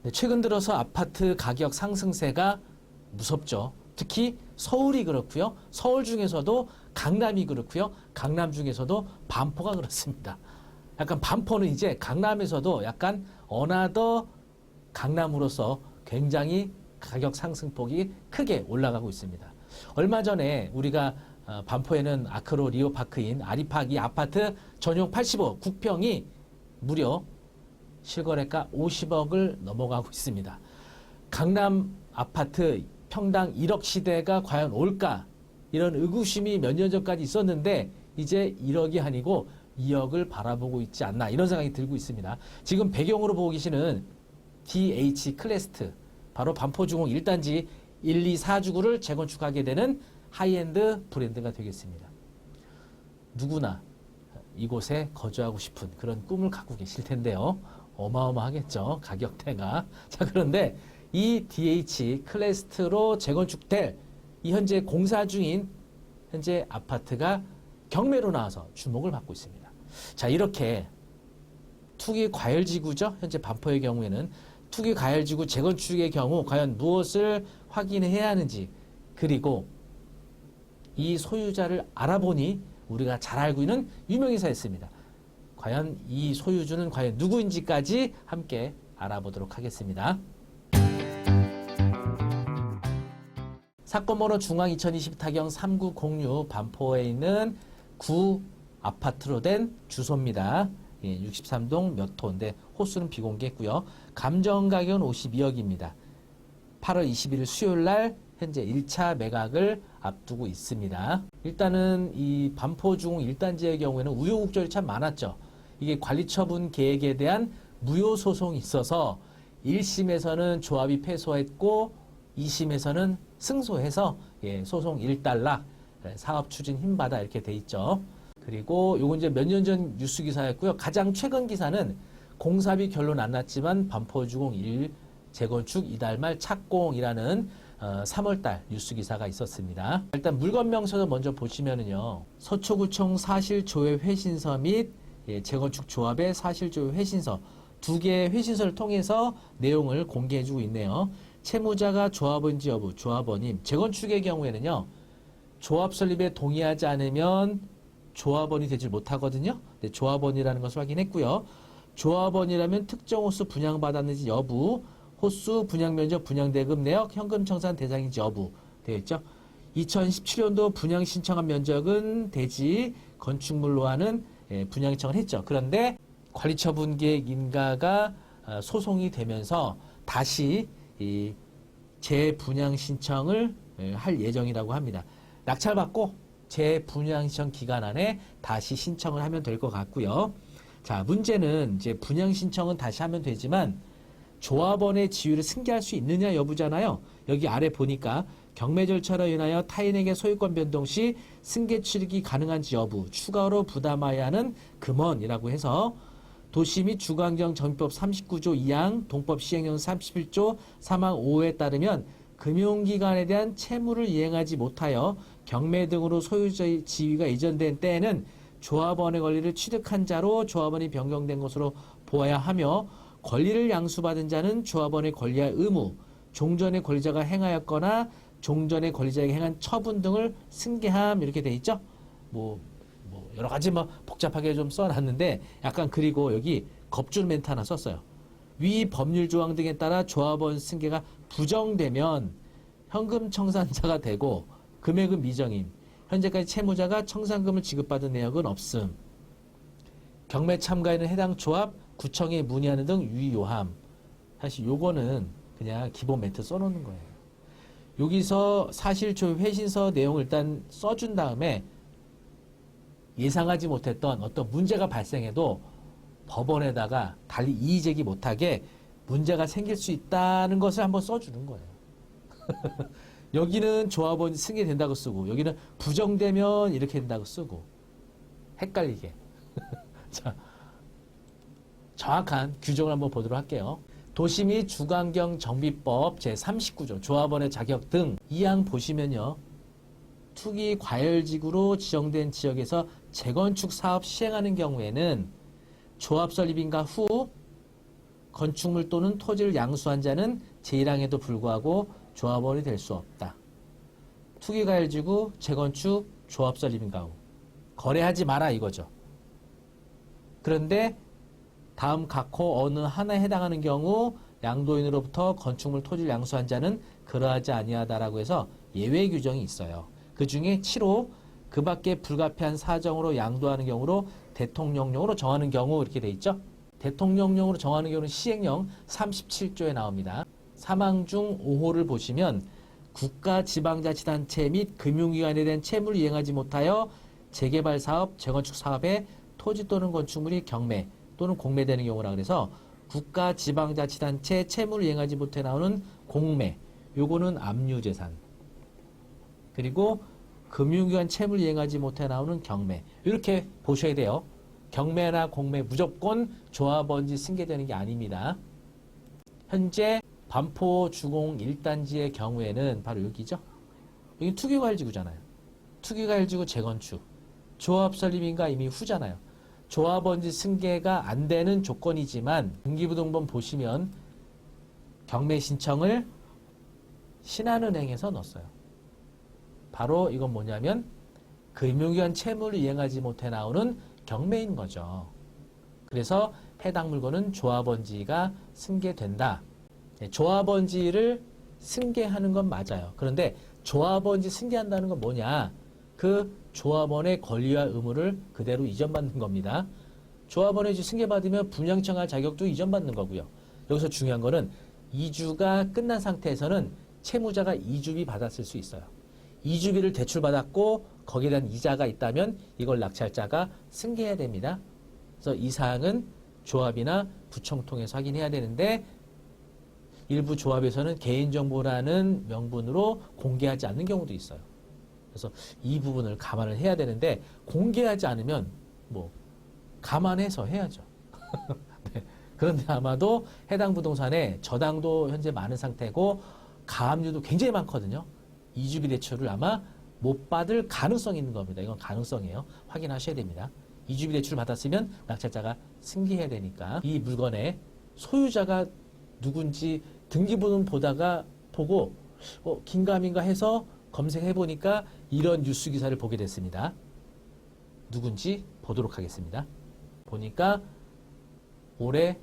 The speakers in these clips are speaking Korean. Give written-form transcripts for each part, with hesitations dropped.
네, 최근 들어서 아파트 가격 상승세가 무섭죠. 특히 서울이 그렇고요. 서울 중에서도 강남이 그렇고요. 강남 중에서도 반포가 그렇습니다. 약간 반포는 이제 강남에서도 약간 어나더 강남으로서 굉장히 가격 상승폭이 크게 올라가고 있습니다. 얼마 전에 우리가 반포에는 아크로 리오파크인 아리파기 아파트 전용 85 국평이 무려 실거래가 50억을 넘어가고 있습니다. 강남 아파트 평당 1억 시대가 과연 올까? 이런 의구심이 몇 년 전까지 있었는데 이제 1억이 아니고 2억을 바라보고 있지 않나 이런 생각이 들고 있습니다. 지금 배경으로 보고 계시는 DH 클래스트 바로 반포주공 1단지 1, 2, 4주구를 재건축하게 되는 하이엔드 브랜드가 되겠습니다. 누구나 이곳에 거주하고 싶은 그런 꿈을 갖고 계실 텐데요. 어마어마하겠죠. 가격대가. 자, 그런데 이 DH 클래스트로 재건축될 이 현재 공사 중인 현재 아파트가 경매로 나와서 주목을 받고 있습니다. 자, 이렇게 투기 과열지구죠. 현재 반포의 경우에는 투기 과열지구 재건축의 경우 과연 무엇을 확인해야 하는지 그리고 이 소유자를 알아보니 우리가 잘 알고 있는 유명인사였습니다. 과연 이 소유주는 과연 누구인지까지 함께 알아보도록 하겠습니다. 사건 번호 중앙 2020 타경 3906 반포에 있는 구 아파트로 된 주소입니다. 63동 몇 호인데 호수는 비공개했고요. 감정 가격은 52억입니다. 8월 21일 수요일 날 현재 1차 매각을 앞두고 있습니다. 일단은 이 반포주공 1단지의 경우에는 우여곡절이 참 많았죠. 이게 관리처분 계획에 대한 무효 소송이 있어서 1심에서는 조합이 패소했고 2심에서는 승소해서 소송 1달러 사업 추진 힘받아 이렇게 돼 있죠. 그리고 요건 이제 몇 년 전 뉴스 기사였고요. 가장 최근 기사는 공사비 결론 안 났지만 반포주공 1 재건축 이달 말 착공이라는 3월달 뉴스 기사가 있었습니다. 일단 물건 명세서 먼저 보시면은요. 서초구청 사실조회 회신서 및 재건축 조합의 사실조회 회신서 두 개의 회신서를 통해서 내용을 공개해주고 있네요. 채무자가 조합원인지 여부, 조합원임. 재건축의 경우에는요. 조합 설립에 동의하지 않으면 조합원이 되질 못하거든요. 네, 조합원이라는 것을 확인했고요. 조합원이라면 특정 호수 분양받았는지 여부, 호수 분양면적 분양대금 내역 현금 청산 대상인지 여부 되어 있죠. 2017년도 분양 신청한 면적은 대지 건축물로하는 분양 신청을 했죠. 그런데 관리처분 계획 인가가 소송이 되면서 다시 이 재분양 신청을 할 예정이라고 합니다. 낙찰받고 재분양 신청 기간 안에 다시 신청을 하면 될 것 같고요. 자, 문제는 이제 분양 신청은 다시 하면 되지만 조합원의 지위를 승계할 수 있느냐 여부잖아요. 여기 아래 보니까 경매 절차로 인하여 타인에게 소유권 변동 시 승계 취득이 가능한지 여부, 추가로 부담해야 하는 금원이라고 해서 도시 및 주거환경 정비법 39조 2항, 동법 시행령 31조 3항 5호에 따르면 금융기관에 대한 채무를 이행하지 못하여 경매 등으로 소유자의 지위가 이전된 때에는 조합원의 권리를 취득한 자로 조합원이 변경된 것으로 보아야 하며 권리를 양수받은 자는 조합원의 권리와 의무, 종전의 권리자가 행하였거나 종전의 권리자에게 행한 처분 등을 승계함 이렇게 돼 있죠. 여러 가지 복잡하게 좀 써놨는데 약간 그리고 여기 겁줄 멘트 하나 썼어요. 위 법률 조항 등에 따라 조합원 승계가 부정되면 현금 청산자가 되고 금액은 미정임. 현재까지 채무자가 청산금을 지급받은 내역은 없음. 경매 참가에는 해당 조합, 구청에 문의하는 등 유의요함. 사실 요거는 그냥 기본 멘트 써놓는 거예요. 여기서 사실조회 회신서 내용을 일단 써준 다음에 예상하지 못했던 어떤 문제가 발생해도 법원에다가 달리 이의제기 못하게 문제가 생길 수 있다는 것을 한번 써주는 거예요. 여기는 조합원이 승계된다고 쓰고 여기는 부정되면 이렇게 된다고 쓰고 헷갈리게. 자, 정확한 규정을 한번 보도록 할게요. 도시 및 주거환경 정비법 제39조 조합원의 자격 등 2항 보시면요. 투기 과열지구로 지정된 지역에서 재건축 사업 시행하는 경우에는 조합 설립인가 후 건축물 또는 토지를 양수한 자는 제1항에도 불구하고 조합원이 될 수 없다. 투기가일지구, 재건축, 조합설립인가우. 거래하지 마라 이거죠. 그런데 다음 각호 어느 하나에 해당하는 경우 양도인으로부터 건축물 토지를 양수한 자는 그러하지 아니하다라고 해서 예외 규정이 있어요. 그 중에 7호 그 밖에 불가피한 사정으로 양도하는 경우로 대통령령으로 정하는 경우 이렇게 돼 있죠. 대통령령으로 정하는 경우는 시행령 37조에 나옵니다. 사망 중 5호를 보시면 국가 지방자치단체 및 금융기관에 대한 채무를 이행하지 못하여 재개발 사업, 재건축 사업에 토지 또는 건축물이 경매 또는 공매되는 경우라 그래서 국가 지방자치단체 채무를 이행하지 못해 나오는 공매, 요거는 압류재산. 그리고 금융기관 채무를 이행하지 못해 나오는 경매. 이렇게 보셔야 돼요. 경매나 공매 무조건 조합원지 승계되는 게 아닙니다. 현재 반포 주공 1단지의 경우에는 바로 여기죠. 여기 투기과일지구잖아요. 투기과일지구 재건축. 조합설립인가 이미 후잖아요. 조합원지 승계가 안 되는 조건이지만 등기부등본 보시면 경매 신청을 신한은행에서 넣었어요. 바로 이건 뭐냐면 금융기관 채무를 이행하지 못해 나오는 경매인 거죠. 그래서 해당 물건은 조합원지가 승계된다. 조합원지를 승계하는 건 맞아요. 그런데 조합원지 승계한다는 건 뭐냐? 그 조합원의 권리와 의무를 그대로 이전받는 겁니다. 조합원의 승계받으면 분양청할 자격도 이전받는 거고요. 여기서 중요한 거는 이주가 끝난 상태에서는 채무자가 이주비 받았을 수 있어요. 이주비를 대출받았고 거기에 대한 이자가 있다면 이걸 낙찰자가 승계해야 됩니다. 그래서 이 사항은 조합이나 구청 통해서 확인해야 되는데 일부 조합에서는 개인정보라는 명분으로 공개하지 않는 경우도 있어요. 그래서 이 부분을 감안을 해야 되는데 공개하지 않으면 뭐 감안해서 해야죠. 네. 그런데 아마도 해당 부동산에 저당도 현재 많은 상태고 가압류도 굉장히 많거든요. 이주비 대출을 아마 못 받을 가능성이 있는 겁니다. 이건 가능성이에요. 확인하셔야 됩니다. 이주비 대출 받았으면 낙찰자가 승계해야 되니까 이 물건의 소유자가 누군지 등기부는 보고 긴가민가 해서 검색해 보니까 이런 뉴스 기사를 보게 됐습니다. 누군지 보도록 하겠습니다. 보니까 올해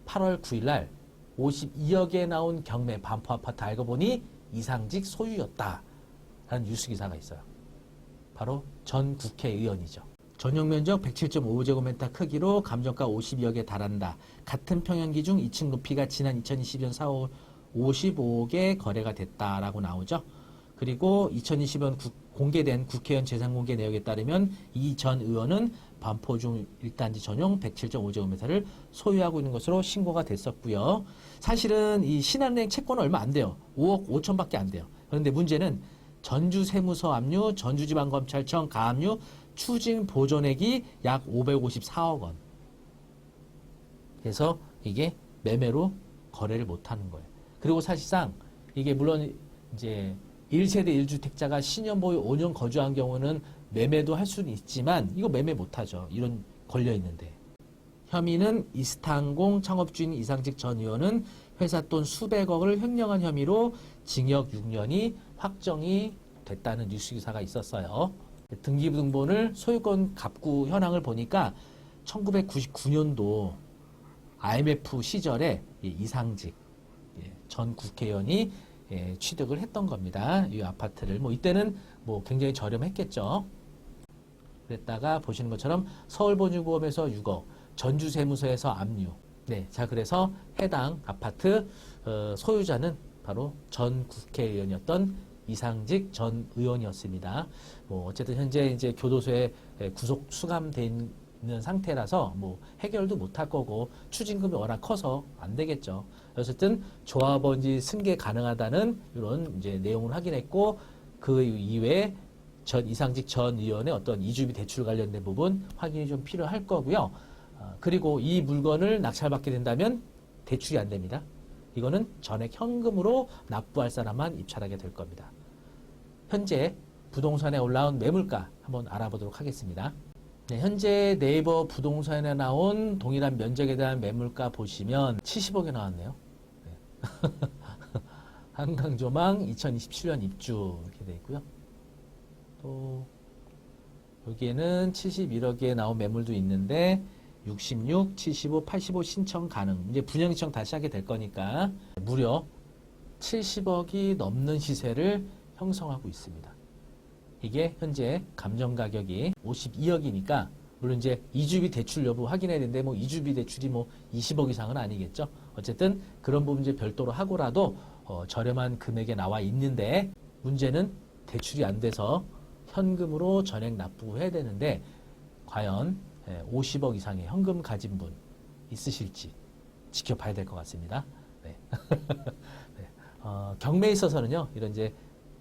8월 9일 날 52억에 나온 경매 반포 아파트 알고 보니 이상직 소유였다 라는 뉴스 기사가 있어요. 바로 전 국회의원이죠. 전용 면적 107.5제곱미터 크기로 감정가 52억에 달한다. 같은 평형기 중 2층 높이가 지난 2022년 4월 55억에 거래가 됐다라고 나오죠. 그리고 2020년 공개된 국회의원 재산공개 내역에 따르면 이 전 의원은 반포중 1단지 전용 107.5제곱미터를 소유하고 있는 것으로 신고가 됐었고요. 사실은 이 신한은행 채권은 얼마 안 돼요. 5억 5천밖에 안 돼요. 그런데 문제는 전주세무서 압류, 전주지방검찰청 가압류, 추징 보존액이 약 554억 원. 그래서 이게 매매로 거래를 못하는 거예요. 그리고 사실상 이게 물론 이제 1세대 1주택자가 신년보유 5년 거주한 경우는 매매도 할 수는 있지만 이거 매매 못하죠. 이런 걸려 있는데. 혐의는 이스타항공 창업주인 이상직 전 의원은 회사 돈 수백억을 횡령한 혐의로 징역 6년이 확정이 됐다는 뉴스 기사가 있었어요. 등기부등본을 소유권 갑구 현황을 보니까 1999년도 IMF 시절에 이상직 전 국회의원이 취득을 했던 겁니다. 이 아파트를 이때는 굉장히 저렴했겠죠. 그랬다가 보시는 것처럼 서울보증보험에서 6억, 전주세무서에서 압류. 네, 자 그래서 해당 아파트 소유자는 바로 전 국회의원이었던 이상직 전 의원이었습니다. 어쨌든 현재 이제 교도소에 구속 수감돼 있는 상태라서 해결도 못할 거고 추징금이 워낙 커서 안 되겠죠. 어쨌든 조합원지 승계 가능하다는 이런 이제 내용을 확인했고 그 이외에 이상직 전 의원의 어떤 이주비 대출 관련된 부분 확인이 좀 필요할 거고요. 그리고 이 물건을 낙찰받게 된다면 대출이 안 됩니다. 이거는 전액 현금으로 납부할 사람만 입찰하게 될 겁니다. 현재 부동산에 올라온 매물가 한번 알아보도록 하겠습니다. 네, 현재 네이버 부동산에 나온 동일한 면적에 대한 매물가 보시면 70억이 나왔네요. 네. 한강조망 2027년 입주 이렇게 되어 있고요. 또 여기에는 71억에 나온 매물도 있는데 66, 75, 85 신청 가능. 이제 분양 신청 다시 하게 될 거니까 무려 70억이 넘는 시세를 형성하고 있습니다. 이게 현재 감정 가격이 52억이니까 물론 이제 이주비 대출 여부 확인해야 되는데 뭐 이주비 대출이 뭐 20억 이상은 아니겠죠. 어쨌든 그런 부분 이제 별도로 하고라도 저렴한 금액에 나와 있는데 문제는 대출이 안 돼서 현금으로 전액 납부 해야 되는데 과연 50억 이상의 현금 가진 분 있으실지 지켜봐야 될 것 같습니다. 네. 네. 경매에 있어서는요, 이런 이제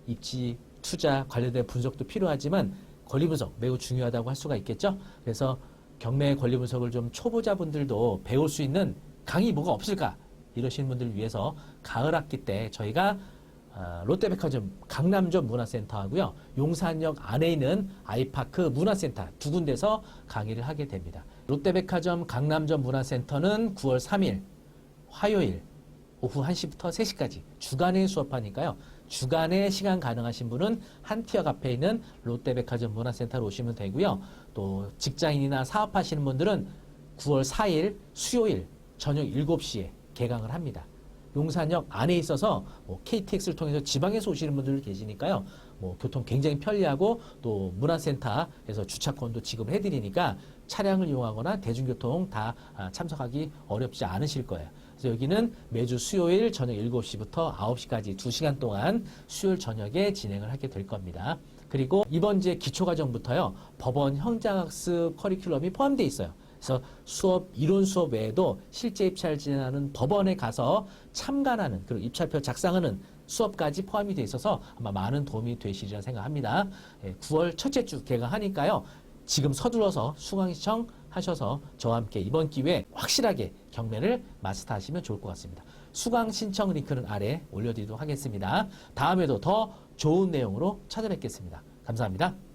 입지 투자 관련된 분석도 필요하지만 권리 분석 매우 중요하다고 할 수가 있겠죠. 그래서 경매 권리 분석을 좀 초보자분들도 배울 수 있는 강의 뭐가 없을까 이러시는 분들을 위해서 가을 학기 때 저희가 롯데백화점 강남점 문화센터하고요, 용산역 안에 있는 아이파크 문화센터 두 군데서 강의를 하게 됩니다. 롯데백화점 강남점 문화센터는 9월 3일 화요일 오후 1시부터 3시까지 주간에 수업하니까요. 주간에 시간 가능하신 분은 한티어 앞에 있는 롯데백화점 문화센터로 오시면 되고요. 또 직장인이나 사업하시는 분들은 9월 4일 수요일 저녁 7시에 개강을 합니다. 용산역 안에 있어서 뭐 KTX를 통해서 지방에서 오시는 분들 계시니까요. 뭐 교통 굉장히 편리하고 또 문화센터에서 주차권도 지급을 해드리니까 차량을 이용하거나 대중교통 다 참석하기 어렵지 않으실 거예요. 그래서 여기는 매주 수요일 저녁 7시부터 9시까지 2시간 동안 수요일 저녁에 진행을 하게 될 겁니다. 그리고 이번 이제 기초과정부터요, 법원 형사학습 커리큘럼이 포함되어 있어요. 그래서 이론 수업 외에도 실제 입찰을 진행하는 법원에 가서 참관하는, 그리고 입찰표 작성하는 수업까지 포함이 되어 있어서 아마 많은 도움이 되시리라 생각합니다. 9월 첫째 주 개강하니까요. 지금 서둘러서 수강 신청하셔서 저와 함께 이번 기회에 확실하게 경매를 마스터하시면 좋을 것 같습니다. 수강 신청 링크는 아래 올려드리도록 하겠습니다. 다음에도 더 좋은 내용으로 찾아뵙겠습니다. 감사합니다.